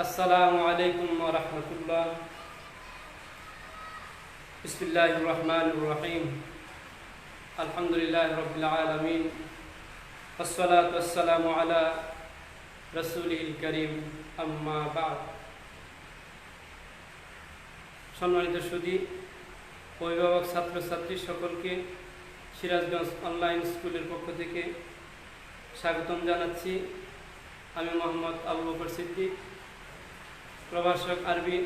আসসালামু আলাইকুম ওয়া রাহমাতুল্লাহ। বিসমিল্লাহির রহমানির রহিম। আলহামদুলিল্লাহি রাব্বিল আলামিন। আসসালাতু ওয়াসসালামু আলা রাসূলিল কারীম, আম্মা বা'দ। সম্মানিত সুধী, অভিভাবক, ছাত্রছাত্রী সকলকে সিরাজগঞ্জ অনলাইন স্কুলের পক্ষ থেকে স্বাগতম জানাচ্ছি। আমি মোহাম্মদ আবু বকর সিদ্দিক, প্রভাষক আরবি,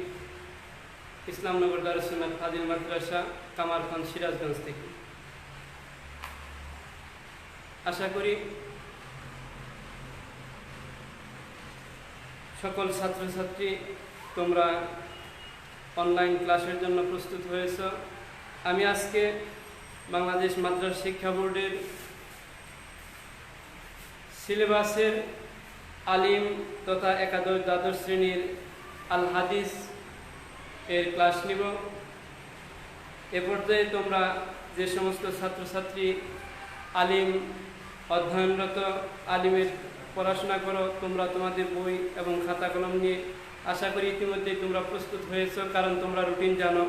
ইসলামনগর দারুস সুন্নাত ফাজিল মাদ্রাসা, কামারখান, সিরাজগঞ্জ থেকে। আশা করি সকল ছাত্রছাত্রী তোমরা অনলাইন ক্লাসের জন্য প্রস্তুত হয়েছ। আমি আজকে বাংলাদেশ মাদ্রাসা শিক্ষা বোর্ডের সিলেবাসের আলিম তথা একাদশ দ্বাদশ শ্রেণীর আল হাদিস এর ক্লাস নিব। এ পর্যায়ে তোমরা যে সমস্ত ছাত্রছাত্রী আলিম অধ্যয়নরত, আলিমের পড়াশোনা করো, তোমরা তোমাদের বই এবং খাতা কলম নিয়ে আশা করি ইতিমধ্যেই তোমরা প্রস্তুত হয়েছ, কারণ তোমরা রুটিন জানো।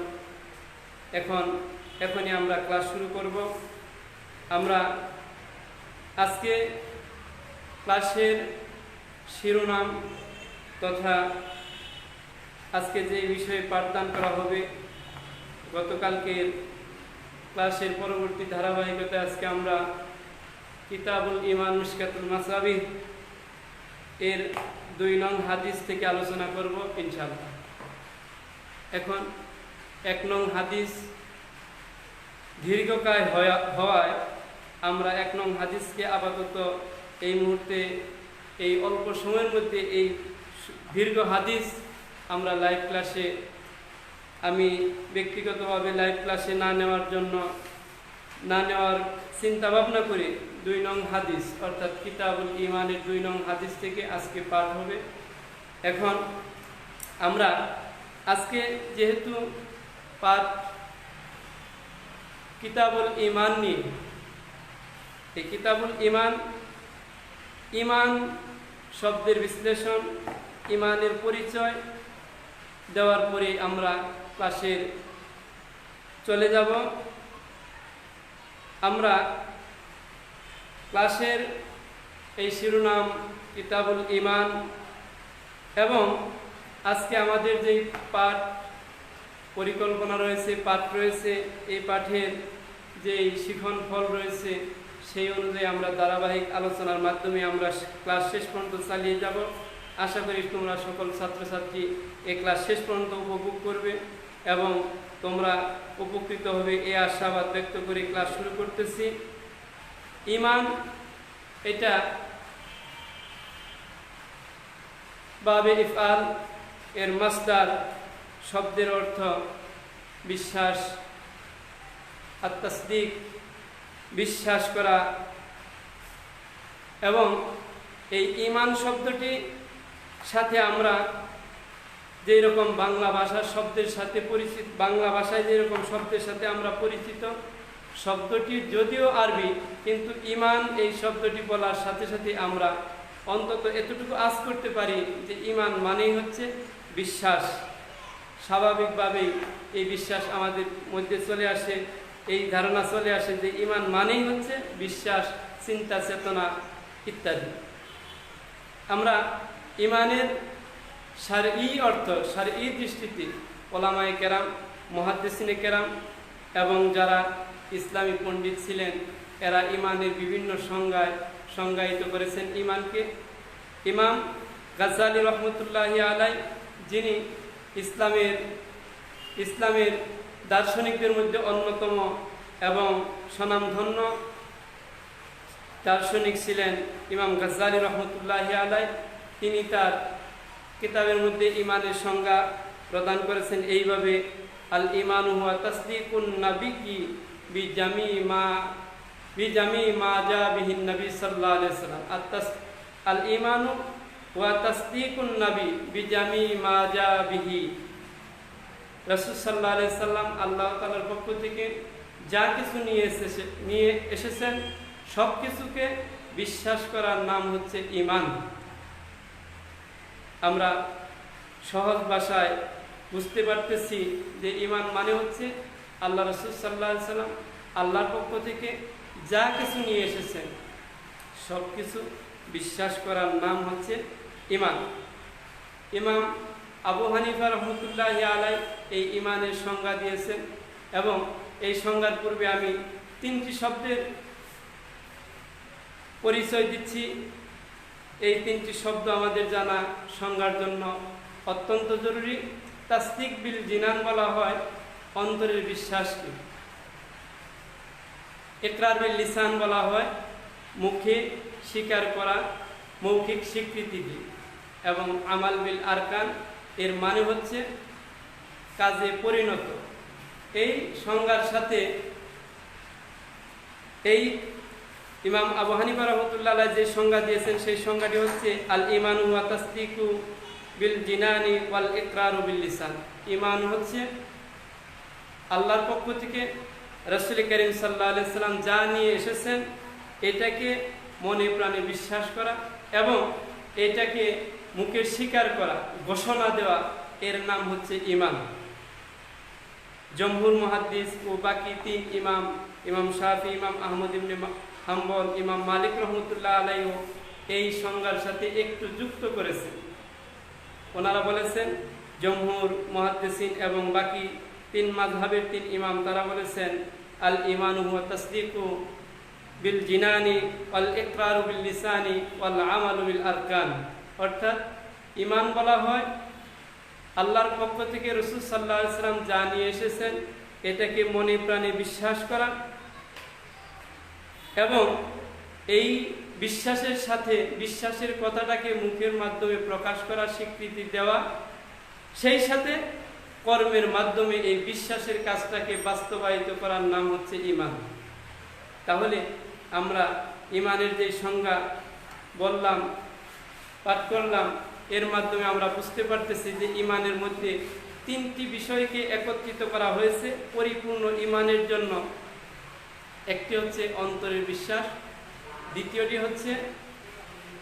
এখনই আমরা ক্লাস শুরু করব। আমরা আজকে ক্লাসের শিরোনাম তথা আজকে যে বিষয়ে পাঠদান করা হবে, গতকালকের ক্লাসের পরবর্তী ধারাবাহিকতায় আজকে আমরা কিতাবুল ঈমান মিশকাতুল মাসাবিহ এর 2 নং হাদিস থেকে আলোচনা করব ইনশাআল্লাহ। এখন 1 নং হাদিস দীর্ঘকায় হওয়ায় আমরা 1 নং হাদিসকে আপাতত এই মুহূর্তে, এই অল্প সময়ের মধ্যে এই দীর্ঘ হাদিস আমরা লাইভ ক্লাসে, আমি ব্যক্তিগতভাবে লাইভ ক্লাসে না নেওয়ার চিন্তা ভাবনা করে 2 নং হাদিস অর্থাৎ কিতাবুল ঈমানের 2 নং হাদিস থেকে আজকে পাঠ হবে। এখন আমরা আজকে যেহেতু পাঠ কিতাবুল ঈমান নিয়ে, এই কিতাবুল ঈমান শব্দের বিশ্লেষণ, ঈমানের পরিচয় দেওয়ার পরে আমরা ক্লাসের চলে যাব। আমরা ক্লাসের এই শিরোনাম কিতাবুল ঈমান এবং আজকে আমাদের যেই পাঠ পরিকল্পনা রয়েছে, পাঠ রয়েছে, এই পাঠের যেই শিখন ফল রয়েছে, সেই অনুযায়ী আমরা ধারাবাহিক আলোচনার মাধ্যমে আমরা ক্লাস শেষ পর্যন্ত চালিয়ে যাব। আশা করি তোমরা সকল ছাত্রছাত্রী এই ক্লাস শেষ পর্যন্ত উপভোগ করবে এবং তোমরা উপকৃত হবে, এই আশাবাদ ব্যক্ত করে ক্লাস শুরু করতেছি। ঈমান এটা বাবে ইফআল এর মাসদার শব্দের অর্থ বিশ্বাস, আত-তাসদীক বিশ্বাস করা। এবং এই ঈমান শব্দটি সাথে আমরা যেই রকম বাংলা ভাষার শব্দের সাথে পরিচিত, বাংলা ভাষায় যেরকম শব্দের সাথে আমরা পরিচিত, শব্দটি যদিও আরবি, কিন্তু ঈমান এই শব্দটি বলার সাথে সাথে আমরা অন্তত এতটুকু আঁচ করতে পারি যে ঈমান মানেই হচ্ছে বিশ্বাস। স্বাভাবিকভাবেই এই বিশ্বাস আমাদের মধ্যে চলে আসে, এই ধারণা চলে আসে যে ঈমান মানেই হচ্ছে বিশ্বাস, চিন্তা, চেতনা ইত্যাদি। আমরা ঈমানের শারঈ অর্থ, শারঈ দৃষ্টিতে ওলামায়ে কেরাম, মুহাদ্দিসিনে কেরাম এবং যারা ইসলামী পণ্ডিত ছিলেন, এরা ঈমানের বিভিন্ন সংজ্ঞায়িত করেছেন ঈমানকে। ইমাম গাজ্জালী রহমতুল্লাহি আলাইহি, যিনি ইসলামের দার্শনিকদের মধ্যে অন্যতম এবং স্বনামধন্য দার্শনিক ছিলেন ইমাম গাজ্জালী রহমতুল্লাহি আলাইহি। তিনি তার কিতাবের মধ্যে ঈমানের সংজ্ঞা প্রদান করেছেন এইভাবে: আল ঈমানু হুয়া তাসদীকুন নাবিয়্যি বিজামি মা জা বিহিন নবী সাল্লাল্লাহু আলাইহি ওয়াসাল্লাম। আল ঈমানু হুয়া তাসদীকুন নবী বিজামি মা জা বিহি। রাসূল সাল্লাল্লাহু আলাইহি ওয়াসাল্লাম আল্লাহ তাআলার পক্ষ থেকে যা কিছু নিয়ে এসেছেন সব কিছুকে বিশ্বাস করার নাম হচ্ছে ঈমান। আমরা সহজ ভাষায় বুঝতে পারতেছি যে ঈমান মানে হচ্ছে আল্লাহ রাসূল সাল্লাল্লাহু আলাইহি সাল্লাম আল্লাহর পক্ষ থেকে যা কিছু নিয়ে এসেছেন সব কিছু বিশ্বাস করার নাম হচ্ছে ঈমান। ইমাম আবু হানিফা রহমতুল্লাহি আলাইহি এই ঈমানের সংজ্ঞা দিয়েছেন এবং এই সংজ্ঞার পূর্বে আমি 3টি শব্দের পরিচয় দিচ্ছি। এই 3টি শব্দ আমাদের জানা সংজ্ঞার জন্য অত্যন্ত জরুরি। তাসদিক বিল জিনান বলা হয় অন্তরের বিশ্বাসকে, ইকরার বিল লিসান বলা হয় মুখে স্বীকার করা, মৌখিক স্বীকৃতিকে, এবং আমাল বিল আরকান এর মানে হচ্ছে কাজে পরিণত। এই সংজ্ঞার সাথে এই ইমাম আবু হানিফা রাহমাতুল্লাহ আলাইহি যে সংজ্ঞা দিয়েছেন সেই সংজ্ঞাটি হচ্ছে আল ঈমানু ওয়া তাসদিকু বিল জিনানি ওয়াল ইকরারু বিল লিসান। ঈমান হচ্ছে আল্লাহর পক্ষ থেকে রাসূল করিম সাল্লাল্লাহু আলাইহি সাল্লাম যা নিয়ে এসেছেন এটাকে মনে প্রাণে বিশ্বাস করা এবং এটাকে মুখে স্বীকার করা, ঘোষণা দেওয়া, এর নাম হচ্ছে ঈমান। জমহুর মুহাদ্দিস ও বাকি 3 ইমাম, ইমাম শাফি, ইমাম আহমদ ইবনে হাম্বল, ইমাম মালিক রহমতুল্লাহ আলাইহি এই সংজ্ঞার সাথে একটু যুক্ত করেছেন। ওনারা বলেছেন, জমহুর মুহাদ্দিসিন এবং বাকি 3 মাযহাবের 3 ইমাম তারা বলেছেন আল ঈমানু ওয়া তাসদিকু বিল জিনানি ওয়াল ইকরারু বিল লিসানি ওয়াল আমালু বিল আরকান। অর্থাৎ ঈমান বলা হয় আল্লাহর পক্ষ থেকে রাসূল সাল্লাল্লাহু আলাইহি সাল্লাম যা নিয়ে এসেছেন এটাকে মনে প্রাণে বিশ্বাস করা এবং এই বিশ্বাসের সাথে বিশ্বাসের কথাটাকে মুখের মাধ্যমে প্রকাশ করা, স্বীকৃতি দেওয়া, সেই সাথে কর্মের মাধ্যমে এই বিশ্বাসের কাজটাকে বাস্তবায়িত করার নাম হচ্ছে ঈমান। তাহলে আমরা ঈমানের যে সংজ্ঞা বললাম, পাঠ করলাম, এর মাধ্যমে আমরা বুঝতে পারতেছি যে ঈমানের মধ্যে 3টি বিষয়কে একত্রিত করা হয়েছে পরিপূর্ণ ঈমানের জন্য। একটি হচ্ছে অন্তরের বিশ্বাস, দ্বিতীয়টি হচ্ছে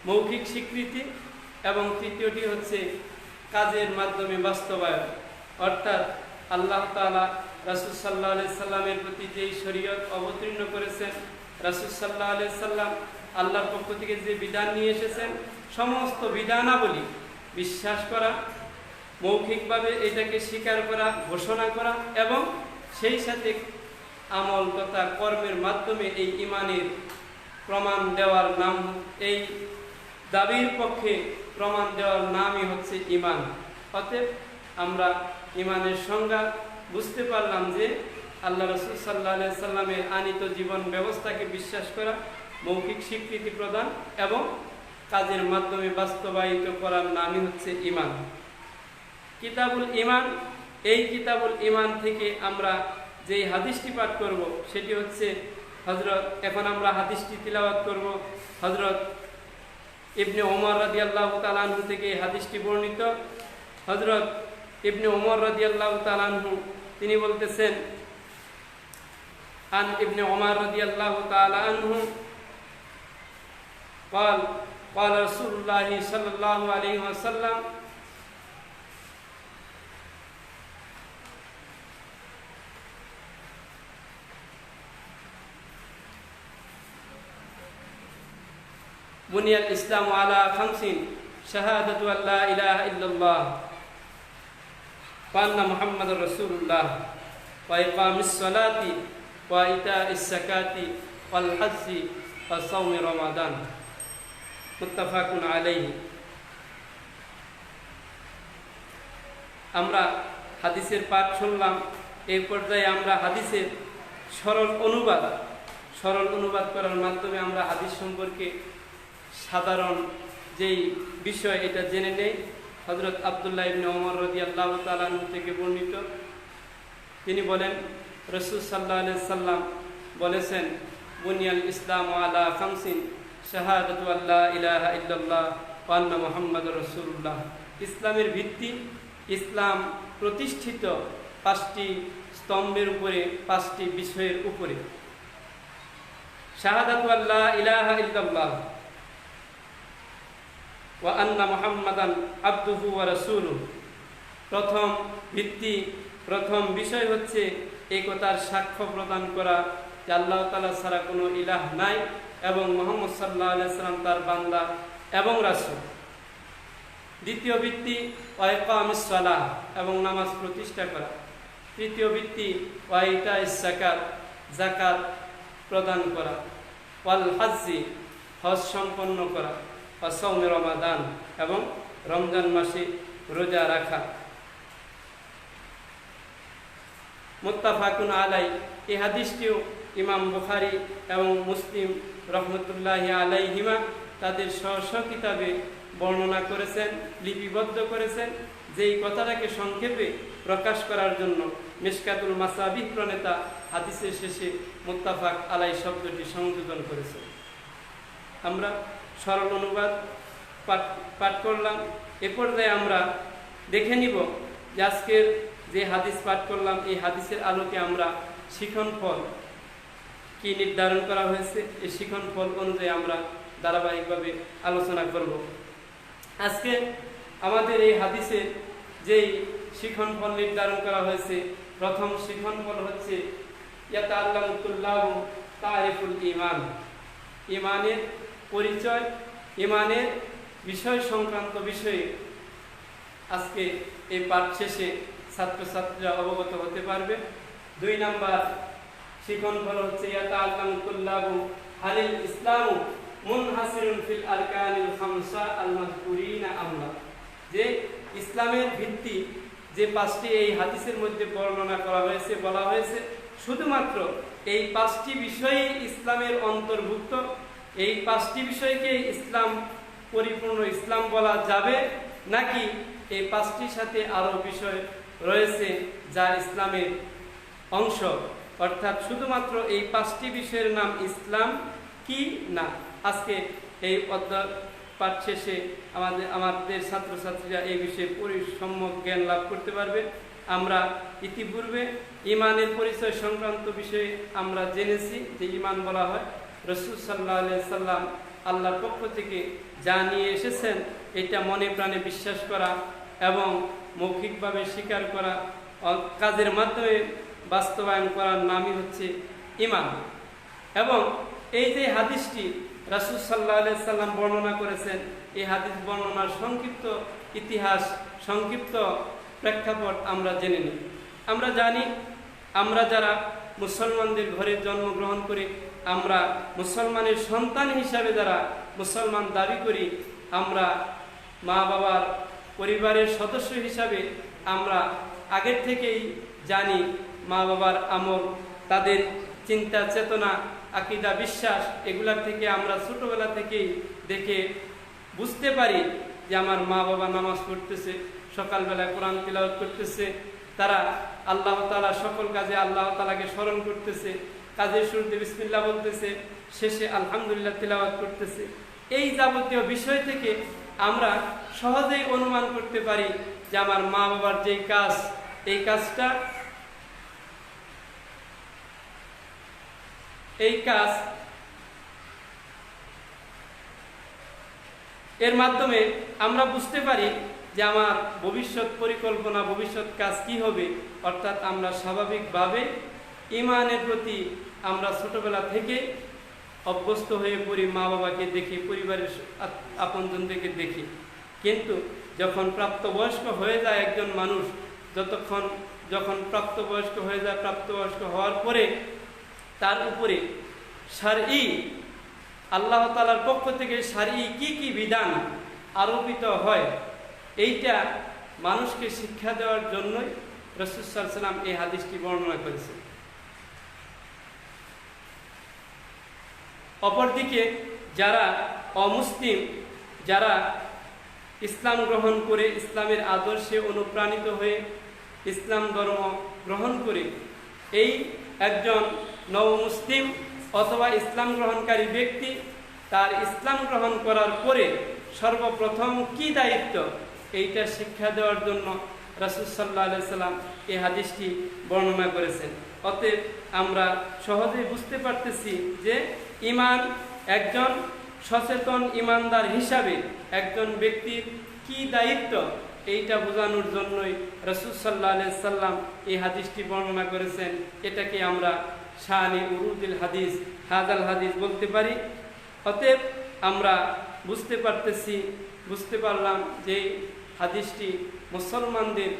মৌখিক স্বীকৃতি এবং তৃতীয়টি হচ্ছে কাজের মাধ্যমে বাস্তবায়ন। অর্থাৎ আল্লাহ তাআলা রাসূল সাল্লাল্লাহু আলাইহি সাল্লামের প্রতি যেই শরীয়ত অবতীর্ণ করেছেন, রাসূল সাল্লাল্লাহু আলাইহি সাল্লাম আল্লাহর পক্ষ থেকে যে বিধান নিয়ে এসেছেন সমস্ত বিধানাবলী বিশ্বাস করা, মৌখিকভাবে এটাকে স্বীকার করা, ঘোষণা করা এবং সেই সাথে আমল তথা কর্মের মাধ্যমে এই ঈমানের প্রমাণ দেওয়ার নাম, এই দাবির পক্ষে প্রমাণ দেওয়ার নামই হচ্ছে ঈমান। অতএব আমরা ঈমানের সংজ্ঞা বুঝতে পারলাম যে আল্লাহ রাসূল সাল্লাল্লাহু আলাইহি সাল্লামের আনিত জীবন ব্যবস্থাকে বিশ্বাস করা, মৌখিক স্বীকৃতি প্রদান এবং কাজের মাধ্যমে বাস্তবায়িত করার নামই হচ্ছে ঈমান। কিতাবুল ঈমান, এই কিতাবুল ঈমান থেকে আমরা যেই হাদিসটি পাঠ করব সেটি হচ্ছে এখন আমরা হাদিসটি তিলাওয়াত করব। হযরত ইবনে ওমর রাদিয়াল্লাহু তাআলা আনহু থেকে এই হাদিসটি বর্ণিত। হযরত ইবনে ওমর রাদিয়াল্লাহু তাআলা আনহু তিনি বলতেছেন, আন ইবনে ওমর রাদিয়াল্লাহু তাআলা আনহু قال قال رسول الله صلى الله عليه وسلم بني الإسلام على 5 شهادة أن لا إله إلا الله وأن محمد رسول الله وإقام الصلاة وإيتاء الزكاة والحج وصوم رمضان মুত্তাফাকুন আলাইহি। আমরা হাদিসের পাঠ শুনলাম, এই পর্যায়ে আমরা হাদিসের সরল অনুবাদ করার মাধ্যমে আমরা হাদিস সম্পর্কে সাধারণ যেই বিষয় এটা জেনে নেই। হযরত আব্দুল্লাহ ইবনে ওমর রাদিয়াল্লাহু তাআলা আনহু থেকে বর্ণিত, তিনি বলেন রাসূল সাল্লাল্লাহু আলাইহি সাল্লাম বলেছেন, বুনিয়াল ইসলামু আলা 5 শাহাদাতু আল্লা ইলাহা ইল্লাল্লাহ ওয়া আন্না মুহাম্মাদুর রাসূলুল্লাহ। ইসলামের ভিত্তি, ইসলাম প্রতিষ্ঠিত 5টি স্তম্ভের উপরে, 5টি বিষয়ের উপরে। শাহাদাতু আল্লা ইলাহা ইল্লাল্লাহ ওয়া আন্না মুহাম্মাদান আবদুহু ওয়া রাসূলুহু, প্রথম ভিত্তি, প্রথম বিষয় হচ্ছে এই কথার সাক্ষ্য প্রদান করা যে আল্লাহ তাআলা ছাড়া কোনো ইলাহ নাই এবং মুহাম্মদ সাল্লাল্লাহু আলাইহি সাল্লাম তার বান্দা এবং রাসূল। দ্বিতীয় ভিত্তি ওয়া ইকামিস সালাহ, এবং নামাজ প্রতিষ্ঠা করা। তৃতীয় ভিত্তি ওয়া ইতাইস যাকাত, যাকাত প্রদান করা। ওয়াল হাজ্জি, হজ সম্পন্ন করা। ওয়া সাওমি রমাদান, এবং রমজান মাসে রোজা রাখা। মুত্তাফাকুন আলাই, এই হাদিসটিও ইমাম বুখারী এবং মুসলিম রহমতুল্লাহি আলাইহিমা তাদের স্ব কিতাবে বর্ণনা করেছেন, লিপিবদ্ধ করেছেন। যেই কথাটাকে সংক্ষেপে প্রকাশ করার জন্য মিশকাতুল মাসাবিহ প্রণেতা হাদিসের শেষে মুত্তাফাক আলাই শব্দটি সংযোজন করেছেন। আমরা সরল অনুবাদ পাঠ করলাম। এ পর্যায়ে আমরা দেখে নিব যে আজকের যে হাদিস পাঠ করলাম এই হাদিসের আলোকে আমরা শিখন ফল কি নির্ধারণ করা হয়েছে, এই শিখন ফল অনুযায়ী আমরা ধারাবাহিকভাবে আলোচনা করব। আজকে আমাদের এই হাদিসে যেই শিখন ফল নির্ধারণ করা হয়েছে, প্রথম শিখন ফল হচ্ছে ইয়াতাআল্লামু তুল্লাবু তারিফুল ঈমান, ঈমানের পরিচয়, ঈমানের বিষয় সংক্রান্ত বিষয়ে আজকে এই পাঠ শেষে ছাত্রছাত্রীরা অবগত হতে পারবে। 2 নাম্বার শিখন ফল হচ্ছে ইয়াতাআল্লামু তুল্লাবু হালিল ইসলামু মুনহাসিরুন ফিল আরকানিল খামসা আল মাযকুরিনা আমলা, যে ইসলামের ভিত্তি যে 5টি এই হাদিসের মধ্যে বর্ণনা করা হয়েছে, বলা হয়েছে, শুধুমাত্র এই 5টি বিষয়ই ইসলামের অন্তর্ভুক্ত। এই 5টি বিষয়কে ইসলাম পরিপূর্ণ ইসলাম বলা যাবে নাকি এই 5টির সাথে আরো বিষয় রয়েছে যা ইসলামের অংশ, অর্থাৎ শুধুমাত্র এই 5টি বিষয়ের নাম ইসলাম কি না। আজকে এই অধ্যায় পাঠ শেষে আমাদের ছাত্রছাত্রীরা এই বিষয়ে পরিসম্যক জ্ঞান লাভ করতে পারবে। আমরা ইতিপূর্বে ঈমানের পরিচয় সংক্রান্ত বিষয়ে আমরা জেনেছি যে ঈমান বলা হয় রাসূল সাল্লাল্লাহু আলাইহি সাল্লাম আল্লাহর পক্ষ থেকে যা নিয়ে এসেছেন এটা মনে প্রাণে বিশ্বাস করা এবং মৌখিকভাবে স্বীকার করা, কাজের মাধ্যমে বাস্তবায়ন করার নামই হচ্ছে ঈমান। এবং এই যে হাদিসটি রাসূল সাল্লাল্লাহু আলাইহি সাল্লাম বর্ণনা করেছেন, এই হাদিস বর্ণনার সংক্ষিপ্ত ইতিহাস, সংক্ষিপ্ত প্রেক্ষাপট আমরা জেনে নিই। আমরা জানি, আমরা যারা মুসলমানদের ঘরে জন্মগ্রহণ করি, আমরা মুসলমানের সন্তান হিসাবে যারা মুসলমান দাবি করি, আমরা মা বাবার পরিবারের সদস্য হিসাবে আমরা আগের থেকেই জানি মা বাবার আমল, তাদের চিন্তা চেতনা, আকীদা, বিশ্বাস, এগুলার থেকে আমরা ছোটবেলা থেকেই দেখে বুঝতে পারি যে আমার মা বাবা নামাজ পড়তেছে, সকালবেলা কোরআন তিলাওয়াত করতেছে, তারা আল্লাহ তাআলা সকল কাজে আল্লাহ তাআলাকে স্মরণ করতেছে, কাজের শুরুতে বিসমিল্লাহ বলতেছে, শেষে আলহামদুলিল্লাহ তিলাওয়াত করতেছে। এই যাবতীয় বিষয় থেকে আমরা সহজেই অনুমান করতে পারি যে আমার মা বাবার যেই কাজ, এই কাজটা, এই কাজ এর মাধ্যমে আমরা বুঝতে পারি যে আমার ভবিষ্যৎ পরিকল্পনা, ভবিষ্যৎ কাজ কি হবে। অর্থাৎ আমরা স্বাভাবিকভাবে ঈমানের প্রতি আমরা ছোটবেলা থেকে অভ্যস্ত হয়ে পড়ি, মা বাবাকে দেখি, পরিবারের আপনজনদেরকে দেখি। কিন্তু যখন প্রাপ্তবয়স্ক হয়ে যায় একজন মানুষ, যখন প্রাপ্তবয়স্ক হয়ে যায়, প্রাপ্তবয়স্ক হওয়ার পরে তার উপরে শারঈ, আল্লাহ তাআলার পক্ষ থেকে শারঈ কি কি বিধান আরোপিত হয়, এইটা মানুষকে শিক্ষা দেওয়ার জন্যই রাসূল সাল্লাল্লাহু আলাইহি ওয়াসাল্লাম এই হাদিসটি বর্ণনা করেছেন। অপরদিকে যারা অমুসলিম, যারা ইসলাম গ্রহণ করে, ইসলামের আদর্শে অনুপ্রাণিত হয়ে ইসলাম ধর্ম গ্রহণ করে, এই একজন নবমুসলিম অথবা ইসলাম গ্রহণকারী ব্যক্তি তার ইসলাম গ্রহণ করার পরে সর্বপ্রথম কি দায়িত্ব, এইটা শিক্ষা দেওয়ার জন্য রাসূল সাল্লাল্লাহু আলাইহি সাল্লাম এই হাদিসটি বর্ণনা করেছেন। অতএব আমরা সহজেই বুঝতে পারতেছি যে ঈমান, একজন সচেতন ঈমানদার হিসাবে একজন ব্যক্তির কি দায়িত্ব, এইটা বোঝানোর জন্যই রাসূল সাল্লাল্লাহু আলাইহি সাল্লাম এই হাদিসটি বর্ণনা করেছেন। এটাকে আমরা শানি উরুদুল হাদিস, হাদাল হাদিস বলতে পারি। অতএব আমরা বুঝতে পারলাম যে হাদিসটি মুসলমানদের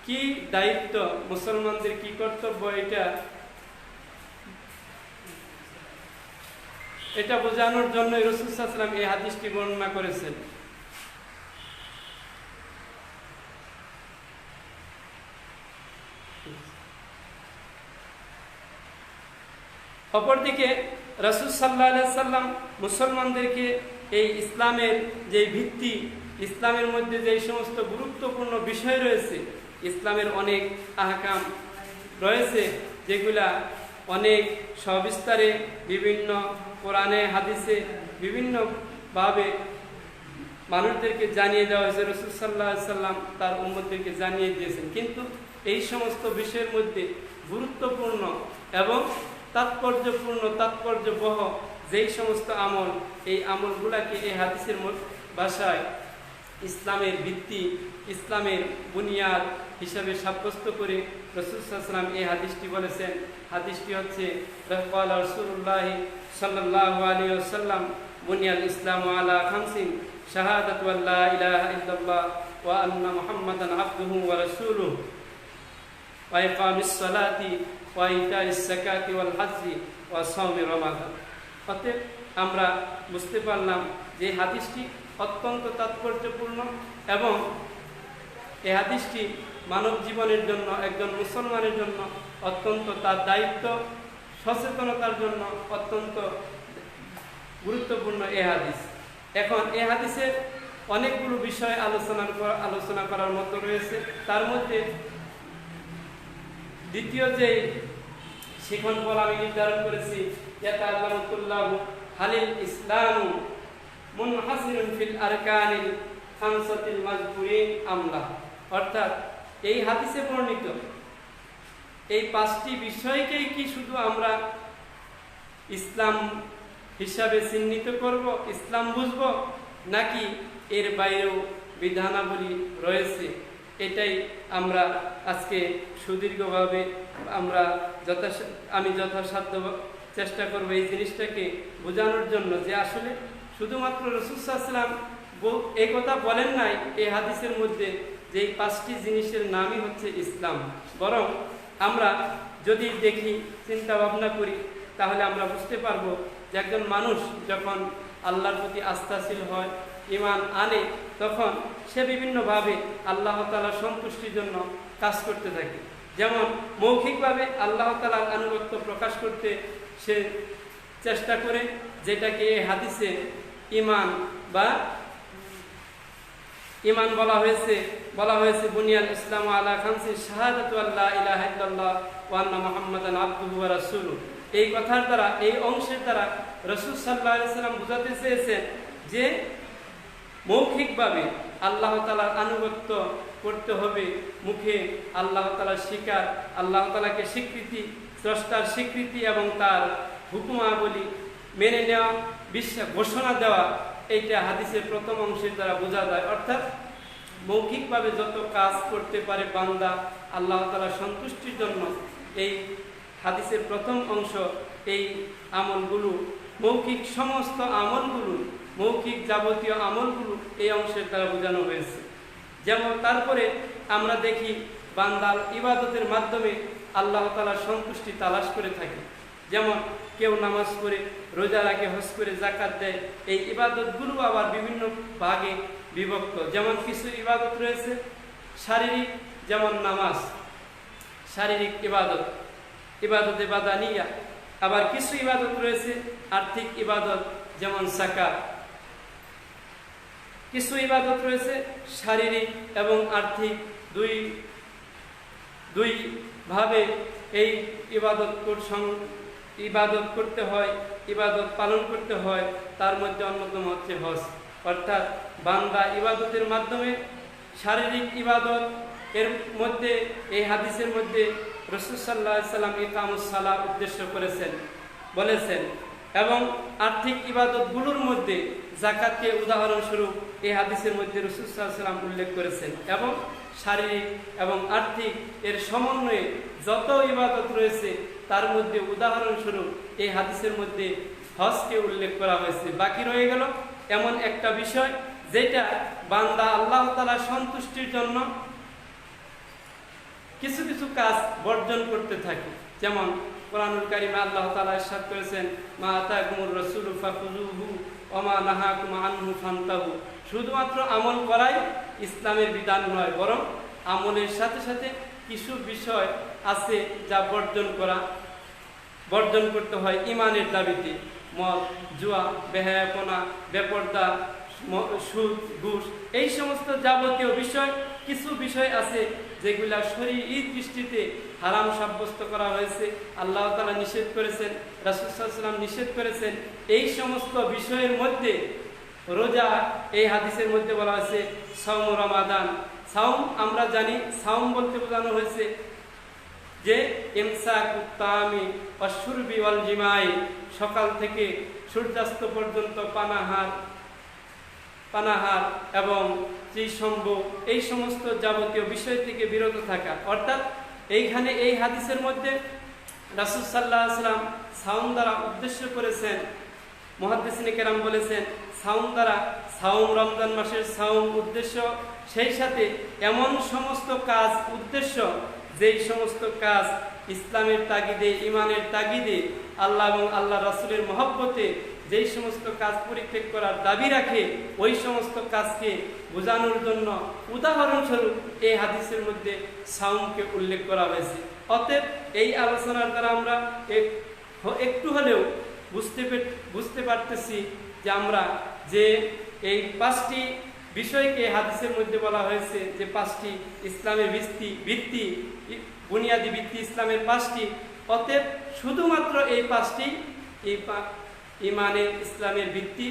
কি দায়িত্ব, মুসলমানদের কি কর্তব্য, এটা বোঝানোর জন্য রাসূল সাল্লাল্লাহু আলাইহি ওয়াসাল্লাম এই হাদিসটি বর্ণনা করেছেন। অপরদিকে রাসূল সাল্লাল্লাহু আলাইহি ওয়াসাল্লাম মুসলমানদেরকে এই ইসলামের যে ভিত্তি, ইসলামের মধ্যে যে সমস্ত গুরুত্বপূর্ণ বিষয় রয়েছে, ইসলামের অনেক আহকাম রয়েছে যেগুলা অনেক সবিস্তারে বিভিন্ন কোরআনে হাদিসে বিভিন্নভাবে মানুষদেরকে জানিয়ে দেওয়া হয়েছে। রাসূল সাল্লাল্লাহু আলাইহি ওয়াসাল্লাম তার উম্মতদেরকে জানিয়ে দিয়েছেন। কিন্তু এই সমস্ত বিষয়ের মধ্যে গুরুত্বপূর্ণ এবং তাৎপর্যবহ যেই সমস্ত আমল, এই আমলগুলাকে এই হাদিসের ভাষায় ইসলামের ভিত্তি, ইসলামের বুনিয়াদ হিসাবে সাব্যস্ত করে রাসূল সাল্লাল্লাহু আলাইহি ওয়াসাল্লাম এই হাদিসটি বলেছেন। হাদিসটি হচ্ছে ক্বালা রাসূলুল্লাহ সাল্লাল্লাহু আলাইহি ওয়াসাল্লাম বুনিয়াল ইসলামু আলা খামসিন শাহাদাতু আল্লা ইলাহা ইল্লাল্লাহ ওয়া আন্না মুহাম্মাদান আবদুহু ওয়া রাসূলুহু ওয়া ইকামিস সালাতি ওয়া ইতাইস যাকাতি ওয়াল হজ্জি ওয়া সাওমি রমাদান। অতএব আমরা বুঝতে পারলাম যে হাদিসটি অত্যন্ত তাৎপর্যপূর্ণ এবং এই হাদিসটি মানব জীবনের জন্য, একজন মুসলমানের জন্য অত্যন্ত তার দায়িত্ব সচেতনতার জন্য অত্যন্ত গুরুত্বপূর্ণ এই হাদিস। এখন এই হাদিসের অনেকগুলো বিষয় আলোচনা করার মতো রয়েছে। তার মধ্যে দ্বিতীয় যে শিখন বল আমি নির্ধারণ করেছি, ইয়াতাআল্লামুতুল্লাহু হালিল ইসলামু মুনহাসিরুন ফিল আরকানিল খামসাতিল মাজকুরিন আমলা। অর্থাৎ এই হাদিসে বর্ণিত এই পাঁচটি বিষয়কেই কি শুধু আমরা ইসলাম হিসাবে চিহ্নিত করব, ইসলাম বুঝব, নাকি এর বাইরেও বিধানাবলী রয়েছে? এটাই আমরা আজকে সুদীর্ঘভাবে আমি যথাসাধ্য চেষ্টা করব এই জিনিসটাকে বোঝানোর জন্য যে আসলে শুধুমাত্র রাসূল সাল্লাল্লাহু আলাইহি ওয়াসাল্লাম এই কথা বলেন নাই এই হাদিসের মধ্যে যে এই পাঁচটি জিনিসের নামই হচ্ছে ইসলাম। বরং আমরা যদি দেখি, চিন্তা ভাবনা করি, তাহলে আমরা বুঝতে পারবো যে একজন মানুষ যখন আল্লাহর প্রতি আস্থাশীল হয়, ঈমান আনে, তখন সে বিভিন্নভাবে আল্লাহ তাআলার সন্তুষ্টির জন্য কাজ করতে থাকে। যেমন মৌখিকভাবে আল্লাহ তাআলার আনুগত্য প্রকাশ করতে সে চেষ্টা করে, যেটাকে এই হাদিসে ঈমান বলা হয়েছে বুনিয়াল ইসলামু আলা খামসি শাহাদাতু আল্লা ইলাহা ইল্লাল্লাহ ওয়া আন্না মুহাম্মাদান আবদুহু ওয়া রাসূলুহু। এই কথার দ্বারা, এই অংশের দ্বারা রাসূল সাল্লাল্লাহু আলাইহি ওয়াসাল্লাম বোঝাতে চেয়েছেন যে মৌখিকভাবে আল্লাহ তাআলার আনুগত্য করতে হবে, মুখে আল্লাহ তাআলার স্বীকার, আল্লাহ তাআলাকে স্বীকৃতি, স্রষ্টার স্বীকৃতি এবং তার হুকুমাবলী মেনে নেওয়া, বিশ্বাস ঘোষণা দেওয়া, এইটা হাদিসের প্রথম অংশের দ্বারা বোঝা যায়। অর্থাৎ মৌখিকভাবে যত কাজ করতে পারে বান্দা আল্লাহ তাআলার সন্তুষ্টির জন্য, এই হাদিসের প্রথম অংশ এই আমলগুলো, সমস্ত আমলগুলো, মৌখিক যাবতীয় আমলগুলো এই অংশের দ্বারা বোঝানো হয়েছে। যেমন তারপরে আমরা দেখি বান্দার ইবাদতের মাধ্যমে আল্লাহ তাআলার সন্তুষ্টি তালাশ করে থাকি। যেমন কেউ নামাজ পড়ে, রোজা রাখে, হজ করে, যাকাত দেয়। এই ইবাদতগুলো আবার বিভিন্ন ভাগে বিভক্ত। যেমন কিছু ইবাদত রয়েছে শারীরিক, যেমন নামাজ শারীরিক ইবাদতে বাদানিয়া। আবার কিছু ইবাদত রয়েছে আর্থিক ইবাদত, যেমন যাকাত। কিছু ইবাদত রয়েছে শারীরিক এবং আর্থিক দুই ভাবে এই ইবাদত করতে হয়, ইবাদত পালন করতে হয়। তার মধ্যে অন্যতম হচ্ছে হজ। অর্থাৎ বান্দা ইবাদতের মাধ্যমে শারীরিক ইবাদত, এর মধ্যে এই হাদিসের মধ্যে রাসূল সাল্লাল্লাহু আলাইহি ওয়াসাল্লাম ইকামুস সালাহ উদ্দেশ্য করেছেন, বলেছেন এবং আর্থিক ইবাদতগুলোর মধ্যে যাকাতকে উদাহরণস্বরূপ এই হাদিসের মধ্যে রাসূল সাল্লাল্লাহু আলাইহি ওয়াসাল্লাম উল্লেখ করেছেন। এবং শারীরিক এবং আর্থিক এর সমন্বয়ে যত ইবাদত রয়েছে তার মধ্যে উদাহরণস্বরূপ এই হাদিসের মধ্যে হজকে উল্লেখ করা হয়েছে। বাকি রয়ে গেল এমন একটা বিষয় যেটা বান্দা আল্লাহ তাআলার সন্তুষ্টির জন্য কিছু কিছু কাজ বর্জন করতে থাকে। যেমন কোরআনুল কারীমে আল্লাহ তাআলা ইরশাদ করেছেন, মা আতাকুমুর রাসূলু ফাখুযুহু ওয়া মা নাহাকুম আনহু ফান্তাহু। শুধুমাত্র আমল করাই ইসলামের বিধান নয়, বরং আমলের সাথে সাথে কিছু বিষয় আছে যা বর্জন করতে হয় ঈমানের দাবিতে। মদ, জুয়া, বেহায়াপনা, বেপরদা, সুদ, ঘুষ, এই সমস্ত যাবতীয় বিষয়, কিছু বিষয় আছে যেগুলা শরীয়ী দৃষ্টিতে হারাম সাব্যস্ত করা হয়েছে, আল্লাহ তাআলা নিষেধ করেছেন, রাসূল সাল্লাল্লাহু আলাইহি ওয়াসাল্লাম নিষেধ করেছেন। এই সমস্ত বিষয়ের মধ্যে রোজা, এই হাদিসের মধ্যে বলা হয়েছে সাওম রমাদান। সাওম আমরা জানি, সাওম বলতে বোঝানো হয়েছে যে ইমসাকুত তামি ওয়াশ শুরবি ওয়াল জিমাই, সকাল থেকে সূর্যাস্ত পর্যন্ত পানাহার এবং ত্রিসম্ভ, এই সমস্ত যাবতীয় বিষয় থেকে বিরত থাকা। অর্থাৎ এইখানে এই হাদিসের মধ্যে রাসূল সাল্লাল্লাহু আলাইহি ওয়াসাল্লাম সাওম দ্বারা উদ্দেশ্য করেছেন, মুহাদ্দিসিনে কেরাম বলেছেন সাওম দ্বারা সাওম রমজান মাসের সাওম উদ্দেশ্য, সেই সাথে এমন সমস্ত কাজ উদ্দেশ্য যেই সমস্ত কাজ ইসলামের তাগিদে, ঈমানের তাগিদে, আল্লাহ এবং আল্লাহ রাসূলের মহব্বতে যেই সমস্ত কাজ পরিত্যাগ করার দাবি রাখে, ওই সমস্ত কাজকে বোঝানোর জন্য উদাহরণস্বরূপ এই হাদিসের মধ্যে সাওমকে উল্লেখ করা হয়েছে। অতএব এই আলোচনার দ্বারা আমরা একটু হলেও বুঝতে পারতেছি যে আমরা যে এই পাঁচটি বিষয়কে হাদিসের মধ্যে বলা হয়েছে, যে পাঁচটি ইসলামের ভিত্তি, বুনিয়াদি ভিত্তি ইসলামের পাঁচটি। অতএব শুধুমাত্র এই পাঁচটি ঈমানের ইসলামের ভিত্তি,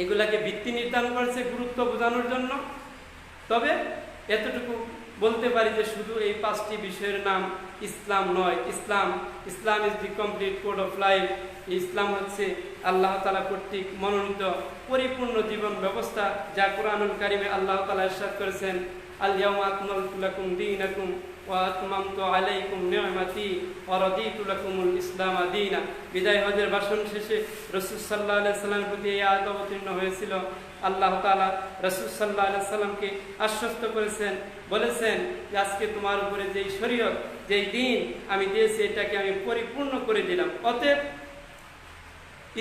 এগুলাকে ভিত্তি নির্ধারণ করেছে গুরুত্ব বোঝানোর জন্য। তবে এতটুকু বলতে পারি যে শুধু এই পাঁচটি বিষয়ের নাম ইসলাম নয়। Islam is the complete code of life. ইসলাম হচ্ছে আল্লাহ তাআলা কর্তৃক মনোনীত পরিপূর্ণ জীবন ব্যবস্থা, যা কোরআনুল কারীমে আল্লাহ তাআলা ইরশাদ করেছেন, আল ইয়াউমা আকমালতু লাকুম দীনাকুম ওয়া আতমামতু আলাইকুম নি'মাতি ওয়া রাদিতু লাকুমুল ইসলাম দীনা। বিদায় হজের ভাষণ শেষে রাসূল সাল্লাল্লাহু আলাইহি ওয়াসাল্লামের প্রতি এই আয়াত অবতীর্ণ হয়েছিল। আল্লাহ তাআলা রাসূল সাল্লাল্লাহু আলাইহি ওয়াসাল্লামকে আশ্বস্ত করেছেন, বলেছেন যে আজকে তোমার উপরে যেই শরীয়ত, যেই দ্বীন আমি দিয়েছি, এটাকে আমি পরিপূর্ণ করে দিলাম। অতএব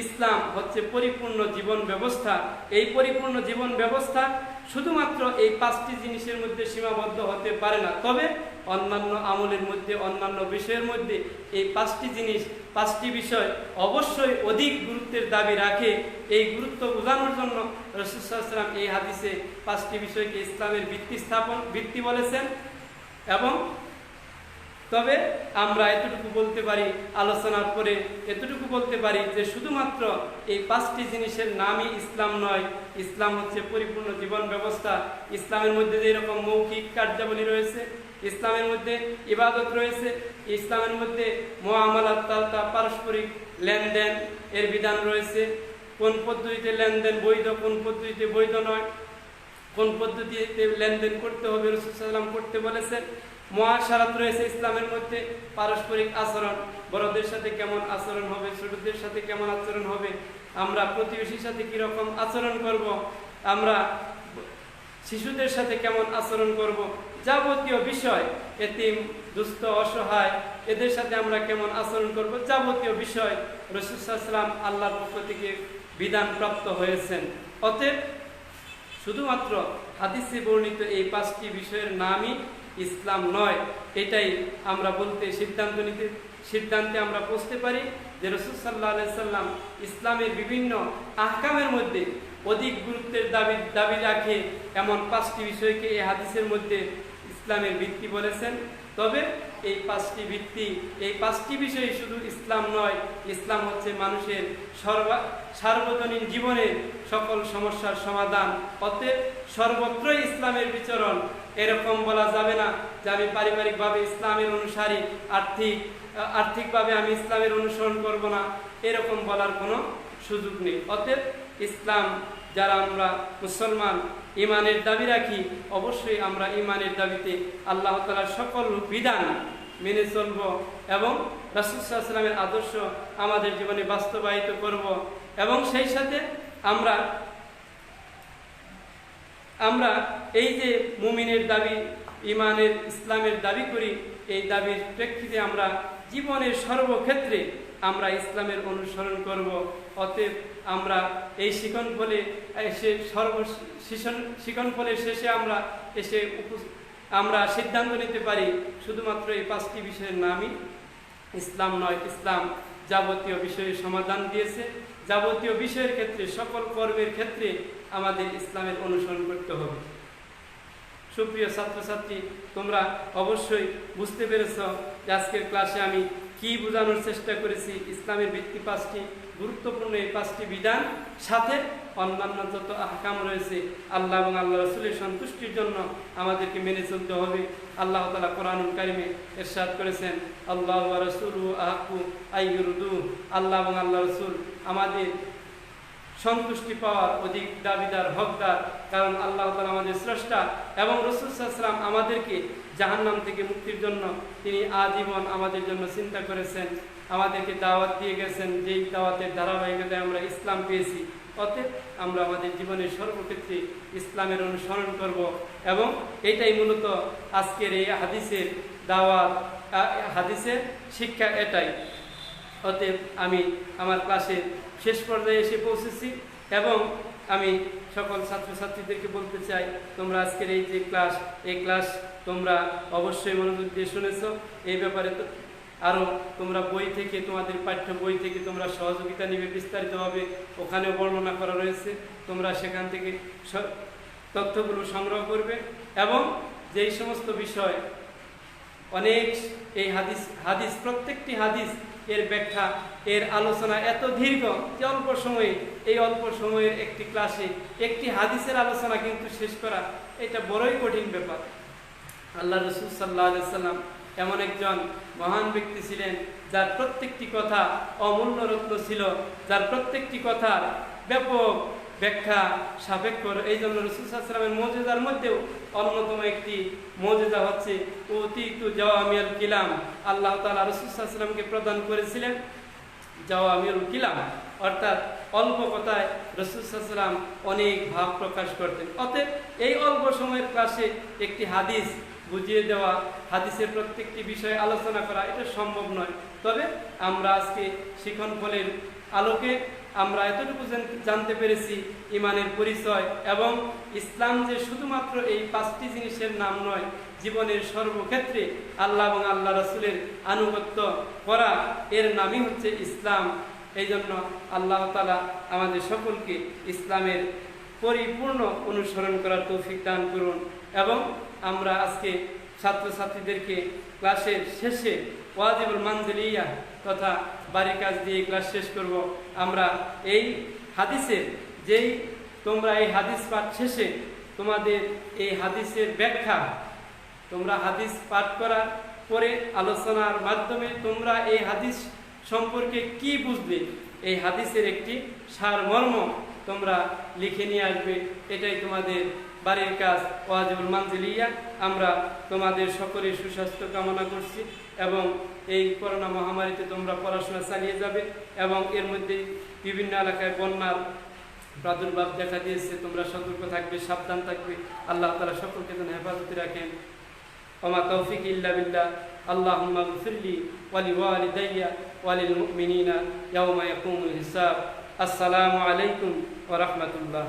ইসলাম হচ্ছে পরিপূর্ণ জীবন ব্যবস্থা। এই পরিপূর্ণ জীবন ব্যবস্থা শুধুমাত্র এই পাঁচটি জিনিসের মধ্যে সীমাবদ্ধ হতে পারে না। তবে অন্যান্য আমলের মধ্যে, অন্যান্য বিষয়ের মধ্যে এই পাঁচটি বিষয় অবশ্যই অধিক গুরুত্বের দাবি রাখে। এই গুরুত্ব বোঝানোর জন্য রাসূল সাল্লাল্লাহু আলাইহি ওয়াসাল্লাম এই হাদিসে পাঁচটি বিষয়কে ইসলামের ভিত্তি বলেছেন। এবং তবে আমরা এতটুকু বলতে পারি, আলোচনার পরে এতটুকু বলতে পারি যে শুধুমাত্র এই পাঁচটি জিনিসের নামই ইসলাম নয়। ইসলাম হচ্ছে পরিপূর্ণ জীবন ব্যবস্থা। ইসলামের মধ্যে যেরকম মৌখিক কার্যাবলী রয়েছে, ইসলামের মধ্যে ইবাদত রয়েছে, ইসলামের মধ্যে মুআমালাত, পারস্পরিক লেনদেন এর বিধান রয়েছে। কোন পদ্ধতিতে লেনদেন বৈধ, কোন পদ্ধতিতে বৈধ নয়, কোন পদ্ধতিতে লেনদেন করতে হবে রাসূল সাল্লাল্লাহু আলাইহি ওয়াসাল্লাম করতে বলেছেন। মুআশারাত রয়েছে ইসলামের মধ্যে, পারস্পরিক আচরণ, বড়দের সাথে কেমন আচরণ হবে, ছোটদের সাথে কেমন আচরণ হবে, আমরা প্রতিবেশীর সাথে কিরকম আচরণ করব, আমরা শিশুদের সাথে কেমন আচরণ করব, যাবতীয় বিষয়, এতিম, দুস্থ, অসহায়, এদের সাথে আমরা কেমন আচরণ করব, যাবতীয় বিষয় রাসূল সাল্লাল্লাহু আলাইহি ওয়াসাল্লাম আল্লাহর পক্ষ থেকে বিধান প্রাপ্ত হয়েছেন। অতএব শুধুমাত্র হাদিসে বর্ণিত এই পাঁচটি বিষয়ের নামই ইসলাম নয়। এটাই আমরা সিদ্ধান্তে আমরা পৌঁছতে পারি যে রাসূল সাল্লাল্লাহু আলাইহি ওয়াসাল্লাম ইসলামের বিভিন্ন আহকামের মধ্যে অধিক গুরুত্বের দাবি রাখে এমন পাঁচটি বিষয়কে এই হাদিসের মধ্যে ইসলামের ভিত্তি বলেছেন। তবে এই 5টি ভিত্তি, এই 5টি বিষয় শুধু ইসলাম নয়, ইসলাম হচ্ছে মানুষের সার্বজনীন জীবনের সকল সমস্যার সমাধান। অতএব সর্বত্রই ইসলামের বিচরণ। এরকম বলা যাবে না যে আমি পারিবারিকভাবে ইসলামের অনুসারী, আর্থিকভাবে আমি ইসলামের অনুসরণ করব না, এরকম বলার কোনো সুযোগ নেই। অতএব ইসলাম যারা আমরা মুসলমান ঈমানের দাবি রাখি, অবশ্যই আমরা ঈমানের দাবিতে আল্লাহ তাআলার সকল বিধান মেনে চলব এবং রাসূল সাল্লাল্লাহু আলাইহি ওয়াসাল্লামের আদর্শ আমাদের জীবনে বাস্তবায়িত করব। এবং সেই সাথে আমরা এই যে মুমিনের দাবি, ঈমানের ইসলামের দাবি করি, এই দাবির প্রেক্ষিতে আমরা জীবনের সর্বক্ষেত্রে আমরা ইসলামের অনুসরণ করব। অতএব আমরা এই শিকনফলের শেষে আমরা সিদ্ধান্ত নিতে পারি শুধুমাত্র এই 5টি বিষয়ের নামই ইসলাম নয়। ইসলাম যাবতীয় বিষয়ের সমাধান দিয়েছে। যাবতীয় বিষয়ের ক্ষেত্রে, সকল কর্মের ক্ষেত্রে আমাদের ইসলামের অনুসরণ করতে হবে। সুপ্রিয় ছাত্রছাত্রী, তোমরা অবশ্যই বুঝতে পেরেছ যে আজকের ক্লাসে আমি কি বোঝানোর চেষ্টা করেছি। ইসলামের ভিত্তি 5টি, গুরুত্বপূর্ণ এই 5টি বিধান, সাথে অন্যান্য যত আহকাম রয়েছে আল্লাহ এবং আল্লাহ রাসূলের সন্তুষ্টির জন্য আমাদেরকে মেনে চলতে হবে। আল্লাহ তাআলা কোরআনুল কারিমে ইরশাদ করেছেন, আল্লাহু ওয়া রাসূলুহু আহাক্কু আইয়ুরদুহু, আল্লাহ এবং আল্লাহ রাসূল আমাদের সন্তুষ্টি পাওয়ার অধিক দাবিদার, হকদার। কারণ আল্লাহ তাআলা আমাদের স্রষ্টা এবং রাসূল সাল্লাল্লাহু আলাইহি ওয়াসাল্লাম আমাদেরকে জাহান্নাম থেকে মুক্তির জন্য তিনি আজীবন আমাদের জন্য চিন্তা করেছেন, আমাদেরকে দাওয়াত দিয়ে গেছেন, যেই দাওয়াতের ধারাবাহিকতায় আমরা ইসলাম পেয়েছি। অতএব আমরা আমাদের জীবনের সর্বক্ষেত্রে ইসলামের অনুসরণ করব এবং এটাই মূলত আজকের এই হাদিসের দাওয়াত, হাদিসের শিক্ষা এটাই। অতএব আমি আমার ক্লাসের শেষ পর্যায়ে এসে পৌঁছেছি এবং আমি সকল ছাত্রছাত্রীদেরকে বলতে চাই, তোমরা আজকের এই যে ক্লাস, এই ক্লাস তোমরা অবশ্যই মনোযোগ দিয়ে শুনেছ। এই ব্যাপারে তো আরও তোমরা বই থেকে, তোমাদের পাঠ্য বই থেকে তোমরা সহযোগিতা নিবে বিস্তারিতভাবে, ওখানে বর্ণনা করা রয়েছে। তোমরা সেখান থেকে তথ্যগুলো সংগ্রহ করবে এবং যেই সমস্ত বিষয় অনেক এই হাদিস প্রত্যেকটি হাদিস এর ব্যাখ্যা, এর আলোচনা এত দীর্ঘ যে অল্প সময়ের একটি ক্লাসে একটি হাদিসের আলোচনা কিন্তু শেষ করা এটা বড়ই কঠিন ব্যাপার। আল্লাহ রাসূল সাল্লাল্লাহু আলাইহি ওয়াসাল্লাম এমন একজন মহান ব্যক্তি ছিলেন যার প্রত্যেকটি কথা অমূল্য রত্ন ছিল, যার প্রত্যেকটি কথার ব্যাপক ব্যাখ্যা সাপেক্ষ। এই জন্য রাসূল সাল্লাল্লাহু আলাইহি ওয়াসাল্লামের মুজিজার মধ্যেও অন্যতম একটি মুজিজা হচ্ছে উতিতু জাওয়ামিউল কিলাম। আল্লাহ তাআলা রাসূল সাল্লাল্লাহু আলাইহি ওয়াসাল্লামকে প্রদান করেছিলেন জাওয়ামিউল কিলাম, অর্থাৎ অল্প কথায় রাসূল সাল্লাল্লাহু আলাইহি ওয়াসাল্লাম অনেক ভাব প্রকাশ করতেন। অতএব এই অল্প সময়ের ক্লাসে একটি হাদিস বুঝিয়ে দেওয়া, হাদিসের প্রত্যেকটি বিষয়ে আলোচনা করা এটা সম্ভব নয়। তবে আমরা আজকে শিক্ষণফলের আলোকে আমরা এতটুকু জানতে পেরেছি ঈমানের পরিচয় এবং ইসলাম যে শুধুমাত্র এই 5টি জিনিসের নাম নয়, জীবনের সর্বক্ষেত্রে আল্লাহ এবং আল্লাহ রাসূলের আনুগত্য করা, এর নামই হচ্ছে ইসলাম। এই জন্য আল্লাহ তাআলা আমাদের সকলকে ইসলামের পরিপূর্ণ অনুসরণ করার তৌফিক দান করুন। এবং আমরা আজকে ছাত্রছাত্রীদেরকে ক্লাসের শেষে ওয়াজিবুল মানজিলিয়া তথা বাড়ির কাজ দিয়ে ক্লাস শেষ করব। আমরা এই হাদিসের তোমরা এই হাদিস পাঠ শেষে তোমাদের এই হাদিসের ব্যাখ্যা, তোমরা হাদিস পাঠ করার পরে আলোচনার মাধ্যমে তোমরা এই হাদিস সম্পর্কে কি বুঝলে, এই হাদিসের একটি সারমর্ম তোমরা লিখে নিয়ে আসবে। এটাই তোমাদের বাড়ির কাজ ওয়াজিবুল মানজিলিয়া। আমরা তোমাদের সকলের সুস্বাস্থ্য কামনা করছি এবং এই করোনা মহামারীতে তোমরা পড়াশোনা চালিয়ে যাবে এবং এর মধ্যে বিভিন্ন এলাকায় বন্যার প্রাদুর্ভাব দেখা দিয়েছে, তোমরা সতর্ক থাকবে, সাবধান থাকবে। আল্লাহ তাআলা সকলকে যেন হেফাজতে রাখেন। ওমা তৌফিক ইল্লা বিল্লাহ। আল্লাহুম্মা গফিরলি ওয়া লিওয়ালিদাইয়া ওয়া লিল মুমিনিনা ইয়াওমা ইয়াকুমুল হিসাব। আসসালামু আলাইকুম ওয়া রাহমাতুল্লাহ।